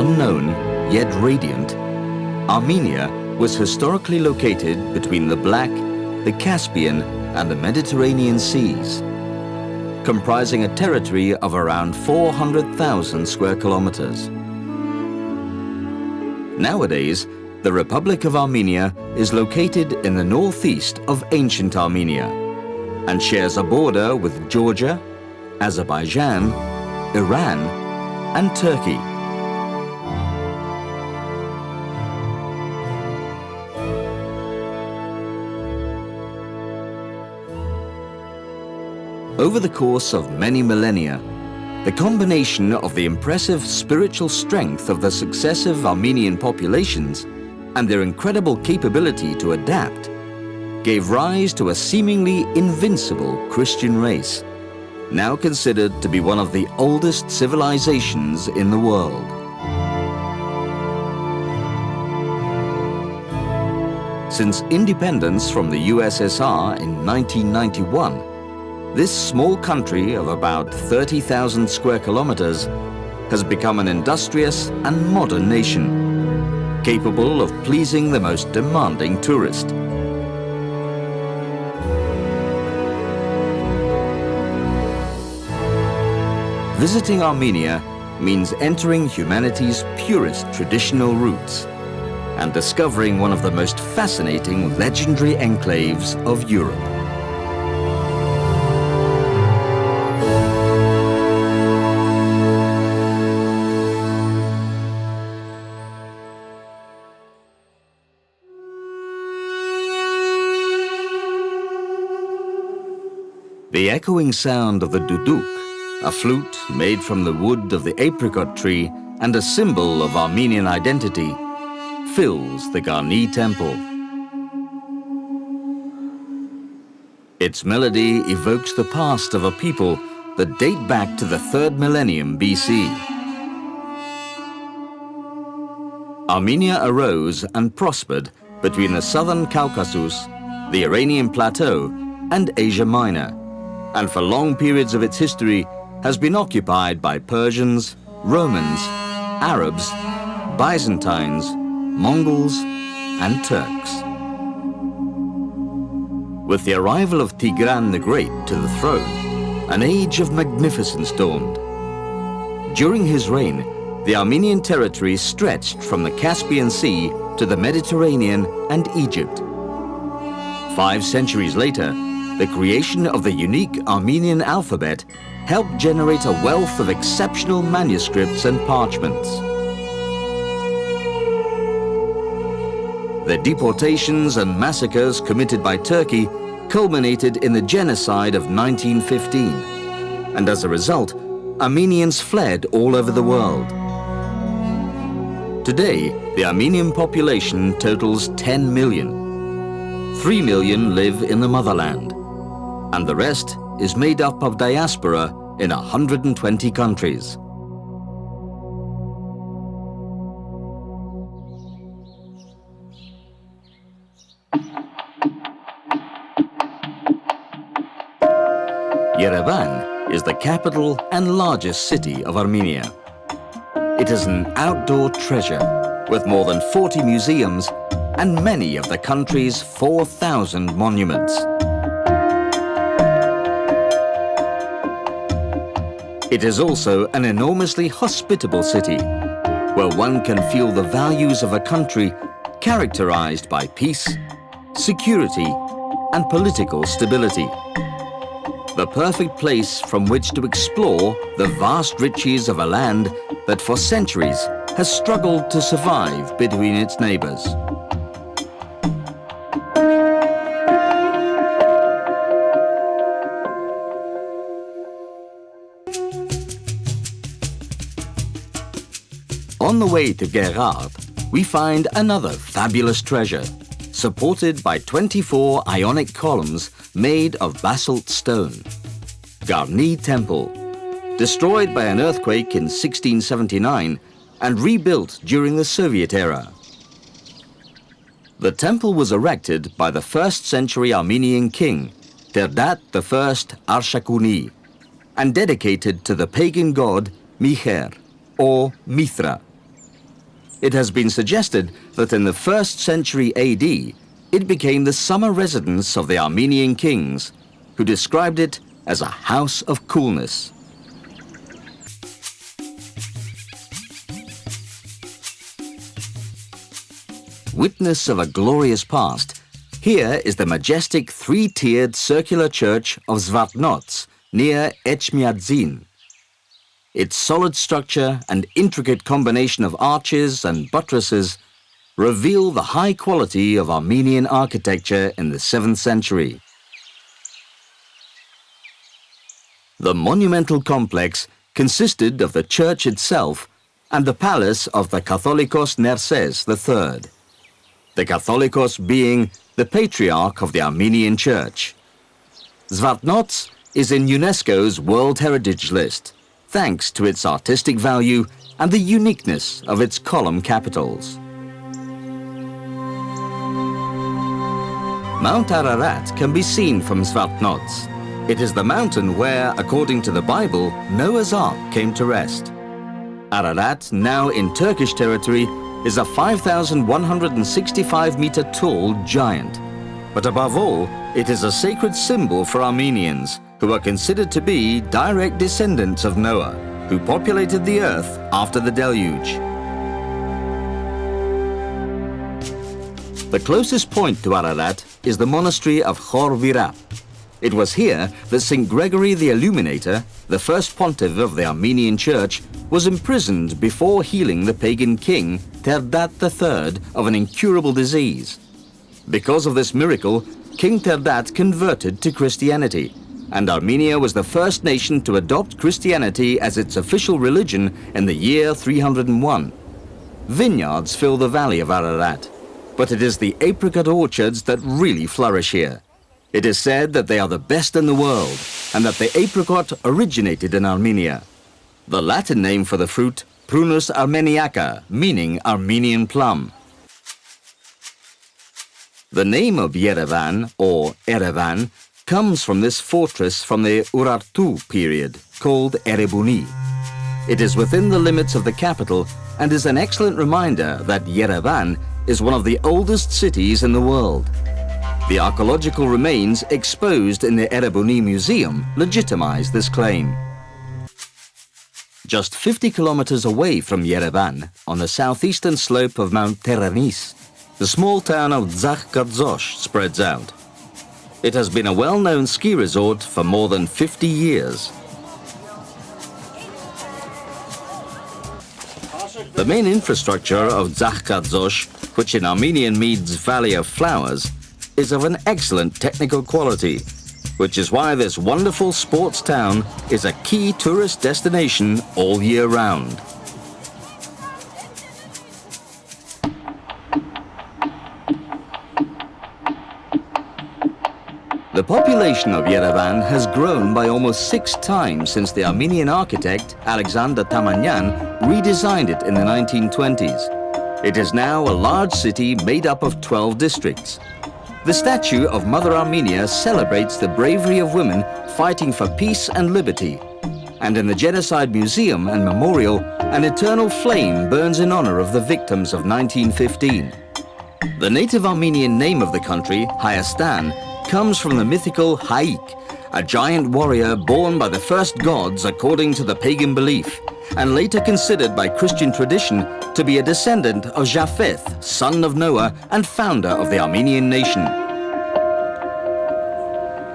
Unknown, yet radiant, Armenia was historically located between the Black, the Caspian, and the Mediterranean seas, comprising a territory of around 400,000 square kilometers. Nowadays, the Republic of Armenia is located in the northeast of ancient Armenia and shares a border with Georgia, Azerbaijan, Iran, and Turkey. Over the course of many millennia, the combination of the impressive spiritual strength of the successive Armenian populations and their incredible capability to adapt gave rise to a seemingly invincible Christian race, now considered to be one of the oldest civilizations in the world. Since independence from the USSR in 1991, this small country of about 30,000 square kilometers has become an industrious and modern nation, capable of pleasing the most demanding tourist. Visiting Armenia means entering humanity's purest traditional roots and discovering one of the most fascinating legendary enclaves of Europe. The echoing sound of the duduk, a flute made from the wood of the apricot tree and a symbol of Armenian identity, fills the Garni temple. Its melody evokes the past of a people that date back to the 3rd millennium BC. Armenia arose and prospered between the southern Caucasus, the Iranian Plateau, and Asia Minor, and for long periods of its history has been occupied by Persians, Romans, Arabs, Byzantines, Mongols, and Turks. With the arrival of Tigran the Great to the throne, an age of magnificence dawned. During his reign, the Armenian territory stretched from the Caspian Sea to the Mediterranean and Egypt. 5 centuries later, the creation of the unique Armenian alphabet helped generate a wealth of exceptional manuscripts and parchments. The deportations and massacres committed by Turkey culminated in the genocide of 1915, and as a result, Armenians fled all over the world. Today, the Armenian population totals 10 million. 3 million live in the motherland, and the rest is made up of diaspora in 120 countries. Yerevan is the capital and largest city of Armenia. It is an outdoor treasure with more than 40 museums and many of the country's 4,000 monuments. It is also an enormously hospitable city, where one can feel the values of a country characterized by peace, security, and political stability. The perfect place from which to explore the vast riches of a land that for centuries has struggled to survive between its neighbors. On the way to Gerard, we find another fabulous treasure, supported by 24 Ionic columns made of basalt stone. Garni Temple, destroyed by an earthquake in 1679 and rebuilt during the Soviet era. The temple was erected by the 1st century Armenian king, Terdat I Arshakuni, and dedicated to the pagan god Miher, or Mithra. It has been suggested that in the 1st century AD, it became the summer residence of the Armenian kings, who described it as a house of coolness. Witness of a glorious past, here is the majestic three-tiered circular church of Zvartnots near Echmiadzin. Its solid structure and intricate combination of arches and buttresses reveal the high quality of Armenian architecture in the 7th century. The monumental complex consisted of the church itself and the palace of the Catholicos Nerses III, the Catholicos being the patriarch of the Armenian Church. Zvartnots is in UNESCO's World Heritage List, thanks to its artistic value and the uniqueness of its column capitals. Mount Ararat can be seen from Zvartnots. It is the mountain where, according to the Bible, Noah's Ark came to rest. Ararat, now in Turkish territory, is a 5,165-meter tall giant. But above all, it is a sacred symbol for Armenians, who are considered to be direct descendants of Noah, who populated the earth after the deluge. The closest point to Ararat is the monastery of Khor Virap. It was here that St. Gregory the Illuminator, the first pontiff of the Armenian Church, was imprisoned before healing the pagan king Terdat III of an incurable disease. Because of this miracle, King Terdat converted to Christianity, and Armenia was the first nation to adopt Christianity as its official religion in the year 301. Vineyards fill the valley of Ararat, but it is the apricot orchards that really flourish here. It is said that they are the best in the world, and that the apricot originated in Armenia. The Latin name for the fruit, Prunus armeniaca, meaning Armenian plum. The name of Yerevan, or Erevan, comes from this fortress from the Urartu period, called Erebuni. It is within the limits of the capital and is an excellent reminder that Yerevan is one of the oldest cities in the world. The archaeological remains exposed in the Erebuni Museum legitimize this claim. Just 50 kilometers away from Yerevan, on the southeastern slope of Mount Teranis, the small town of Zakhkadzosh spreads out. It has been a well-known ski resort for more than 50 years. The main infrastructure of Zakhkadzosh, which in Armenian means Valley of Flowers, is of an excellent technical quality, which is why this wonderful sports town is a key tourist destination all year round. The population of Yerevan has grown by almost 6 times since the Armenian architect Alexander Tamanyan redesigned it in the 1920s. It is now a large city made up of 12 districts. The statue of Mother Armenia celebrates the bravery of women fighting for peace and liberty. And in the Genocide Museum and Memorial, an eternal flame burns in honor of the victims of 1915. The native Armenian name of the country, Hayastan, comes from the mythical Haik, a giant warrior born by the first gods according to the pagan belief, and later considered by Christian tradition to be a descendant of Japheth, son of Noah and founder of the Armenian nation.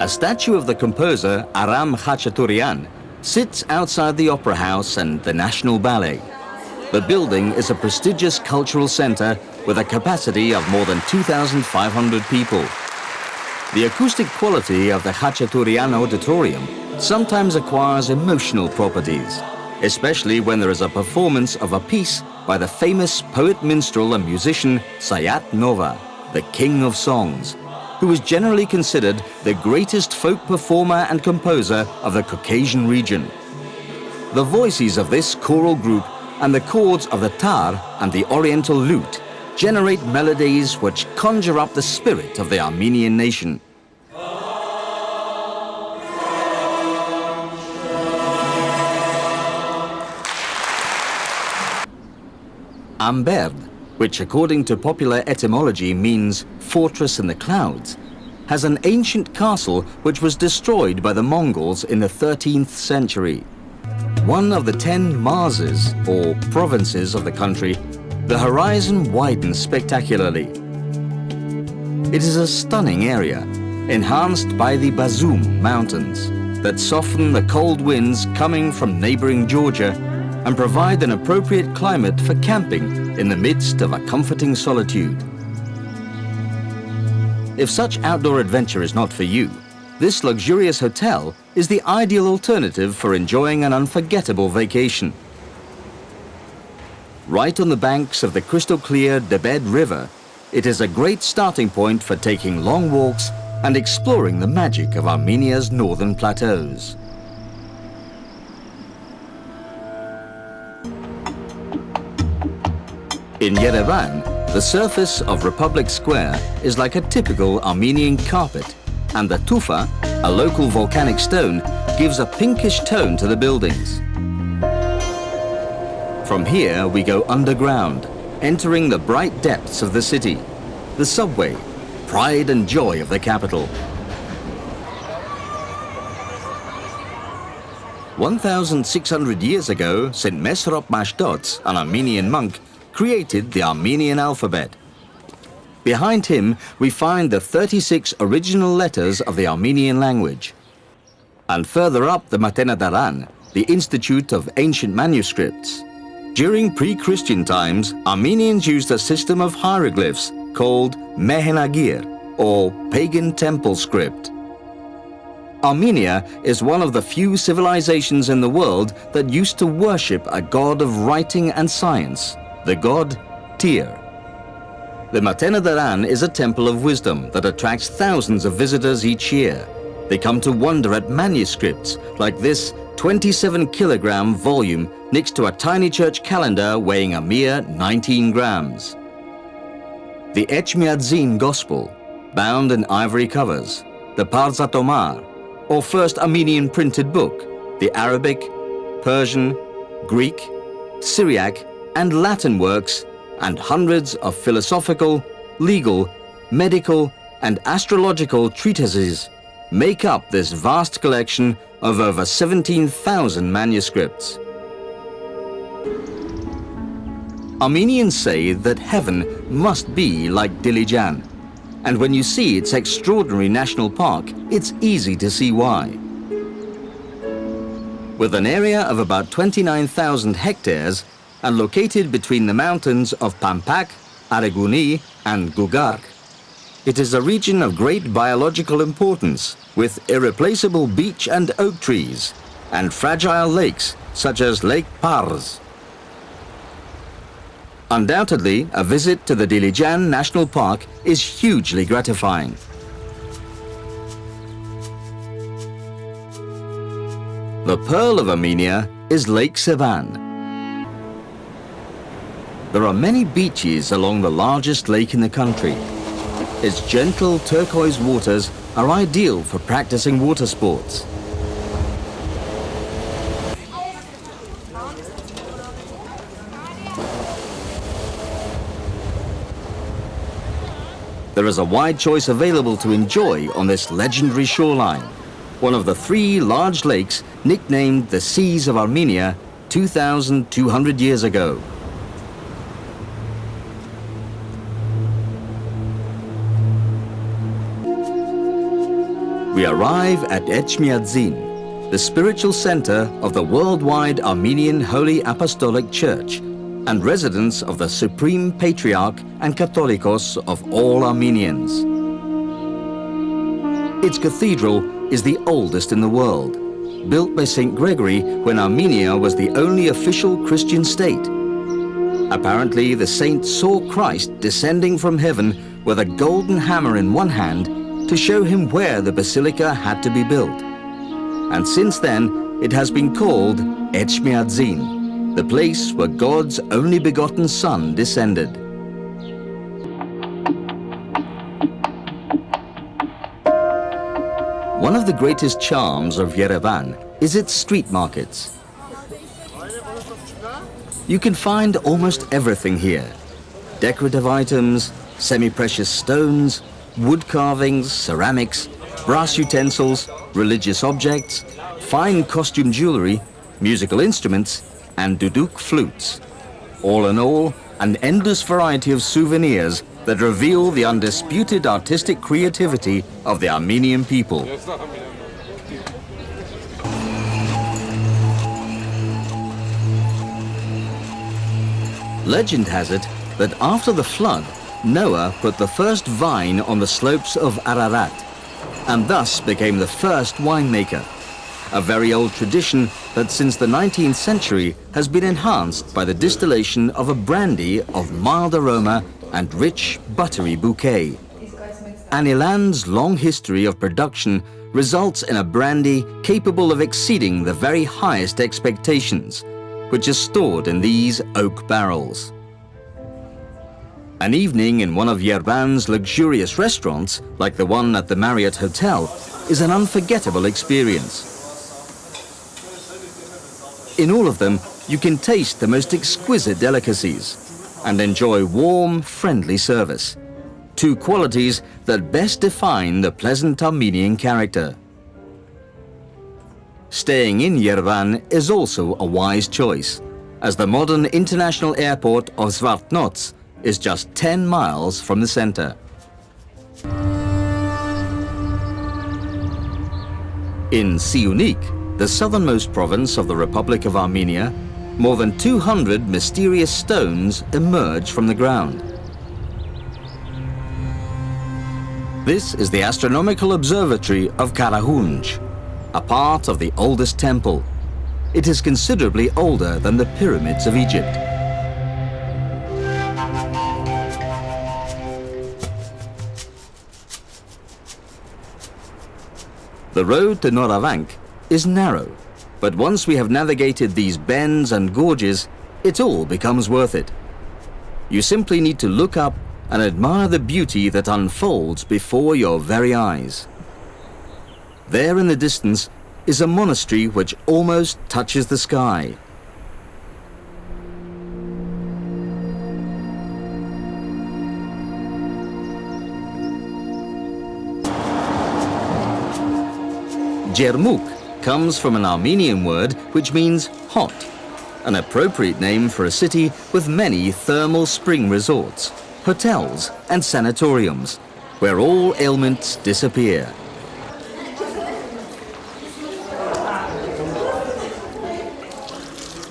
A statue of the composer Aram Khachaturian sits outside the Opera House and the National Ballet. The building is a prestigious cultural center with a capacity of more than 2,500 people. The acoustic quality of the Khachaturian Auditorium sometimes acquires emotional properties, especially when there is a performance of a piece by the famous poet, minstrel and musician Sayat Nova, the king of songs, who is generally considered the greatest folk performer and composer of the Caucasian region. The voices of this choral group and the chords of the tar and the oriental lute generate melodies which conjure up the spirit of the Armenian nation. Amberd, which according to popular etymology means fortress in the clouds, has an ancient castle which was destroyed by the Mongols in the 13th century. One of the 10 Marses, or provinces of the country, the horizon widens spectacularly. It is a stunning area, enhanced by the Bazum Mountains, that soften the cold winds coming from neighboring Georgia and provide an appropriate climate for camping in the midst of a comforting solitude. If such outdoor adventure is not for you, this luxurious hotel is the ideal alternative for enjoying an unforgettable vacation. Right on the banks of the crystal-clear Debed River, it is a great starting point for taking long walks and exploring the magic of Armenia's northern plateaus. In Yerevan, the surface of Republic Square is like a typical Armenian carpet, and the tufa, a local volcanic stone, gives a pinkish tone to the buildings. From here we go underground, entering the bright depths of the city, the subway, pride and joy of the capital. 1,600 years ago, St. Mesrop Mashtots, an Armenian monk, created the Armenian alphabet. Behind him, we find the 36 original letters of the Armenian language. And further up the Matenadaran, the Institute of Ancient Manuscripts. During pre-Christian times, Armenians used a system of hieroglyphs called Mehenagir, or pagan temple script. Armenia is one of the few civilizations in the world that used to worship a god of writing and science, the god Tyr. The Matenadaran is a temple of wisdom that attracts thousands of visitors each year. They come to wonder at manuscripts like this 27-kilogram volume next to a tiny church calendar weighing a mere 19 grams. The Echmiadzin Gospel, bound in ivory covers, the Parzatomar, or first Armenian printed book, the Arabic, Persian, Greek, Syriac, and Latin works, and hundreds of philosophical, legal, medical, and astrological treatises make up this vast collection of over 17,000 manuscripts. Armenians say that heaven must be like Dilijan, and when you see its extraordinary national park, it's easy to see why. With an area of about 29,000 hectares and located between the mountains of Pampak, Areguni, and Gugark, it is a region of great biological importance with irreplaceable beech and oak trees and fragile lakes such as Lake Pars. Undoubtedly, a visit to the Dilijan National Park is hugely gratifying. The pearl of Armenia is Lake Sevan. There are many beaches along the largest lake in the country. Its gentle turquoise waters are ideal for practicing water sports. There is a wide choice available to enjoy on this legendary shoreline, one of the 3 large lakes nicknamed the Seas of Armenia 2,200 years ago. We arrive at Echmiadzin, the spiritual center of the worldwide Armenian Holy Apostolic Church and residence of the Supreme Patriarch and Catholicos of all Armenians. Its cathedral is the oldest in the world, built by St. Gregory when Armenia was the only official Christian state. Apparently, the saint saw Christ descending from heaven with a golden hammer in one hand to show him where the basilica had to be built. And since then, it has been called Echmiadzin, the place where God's only begotten Son descended. One of the greatest charms of Yerevan is its street markets. You can find almost everything here. Decorative items, semi-precious stones, wood carvings, ceramics, brass utensils, religious objects, fine costume jewelry, musical instruments, and duduk flutes. All in all, an endless variety of souvenirs that reveal the undisputed artistic creativity of the Armenian people. Legend has it that after the flood, Noah put the first vine on the slopes of Ararat, and thus became the first winemaker. A very old tradition that since the 19th century has been enhanced by the distillation of a brandy of mild aroma and rich, buttery bouquet. Anilan's long history of production results in a brandy capable of exceeding the very highest expectations, which is stored in these oak barrels. An evening in one of Yerevan's luxurious restaurants, like the one at the Marriott Hotel, is an unforgettable experience. In all of them, you can taste the most exquisite delicacies and enjoy warm, friendly service, two qualities that best define the pleasant Armenian character. Staying in Yerevan is also a wise choice, as the modern international airport of Zvartnots is just 10 miles from the center. In Siunik, the southernmost province of the Republic of Armenia, more than 200 mysterious stones emerge from the ground. This is the astronomical observatory of Karahunj, a part of the oldest temple. It is considerably older than the pyramids of Egypt. The road to Noravank is narrow, but once we have navigated these bends and gorges, it all becomes worth it. You simply need to look up and admire the beauty that unfolds before your very eyes. There in the distance is a monastery which almost touches the sky. Jermuk comes from an Armenian word which means hot, an appropriate name for a city with many thermal spring resorts, hotels and sanatoriums, where all ailments disappear.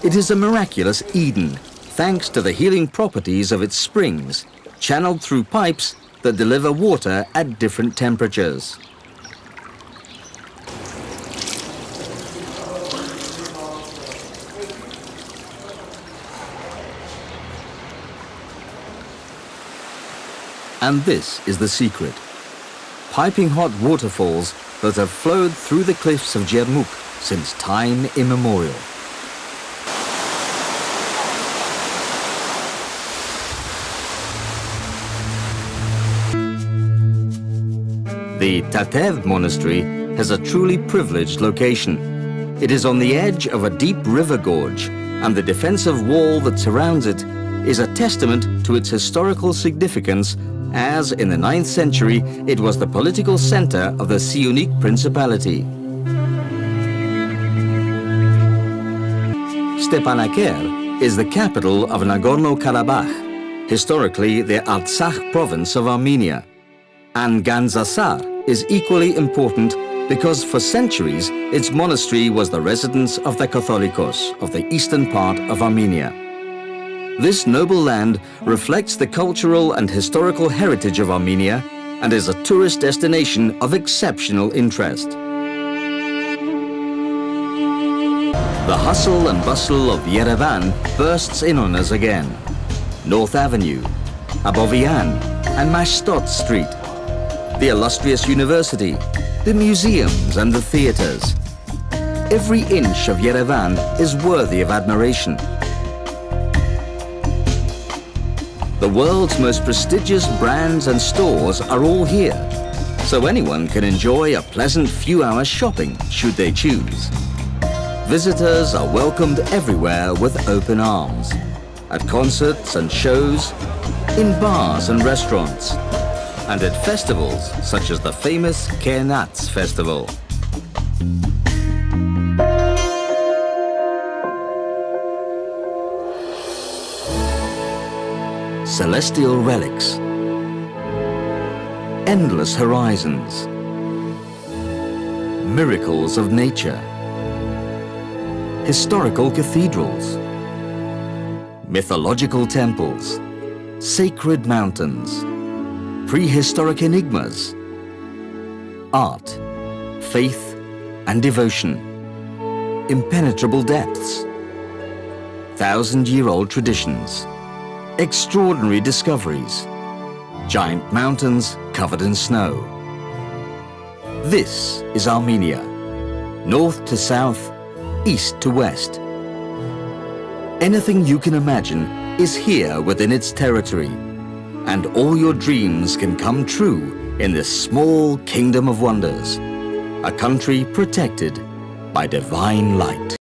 It is a miraculous Eden, thanks to the healing properties of its springs, channeled through pipes that deliver water at different temperatures. And this is the secret. Piping hot waterfalls that have flowed through the cliffs of Jermuk since time immemorial. The Tatev monastery has a truly privileged location. It is on the edge of a deep river gorge, and the defensive wall that surrounds it is a testament to its historical significance, as in the 9th century it was the political center of the Siunik Principality. Stepanakert is the capital of Nagorno-Karabakh, historically the Artsakh province of Armenia. And Gandzasar is equally important because for centuries its monastery was the residence of the Catholicos of the eastern part of Armenia. This noble land reflects the cultural and historical heritage of Armenia and is a tourist destination of exceptional interest. The hustle and bustle of Yerevan bursts in on us again. North Avenue, Abovian and Mashtot Street, the illustrious university, the museums and the theaters. Every inch of Yerevan is worthy of admiration. The world's most prestigious brands and stores are all here, so anyone can enjoy a pleasant few hours shopping should they choose. Visitors are welcomed everywhere with open arms, at concerts and shows, in bars and restaurants, and at festivals such as the famous Kernats Festival. Celestial relics, endless horizons, miracles of nature, historical cathedrals, mythological temples, sacred mountains, prehistoric enigmas, art, faith and devotion, impenetrable depths, thousand-year-old traditions, extraordinary discoveries, giant mountains covered in snow. This is Armenia, north to south, east to west. Anything you can imagine is here within its territory, and all your dreams can come true in this small kingdom of wonders, a country protected by divine light.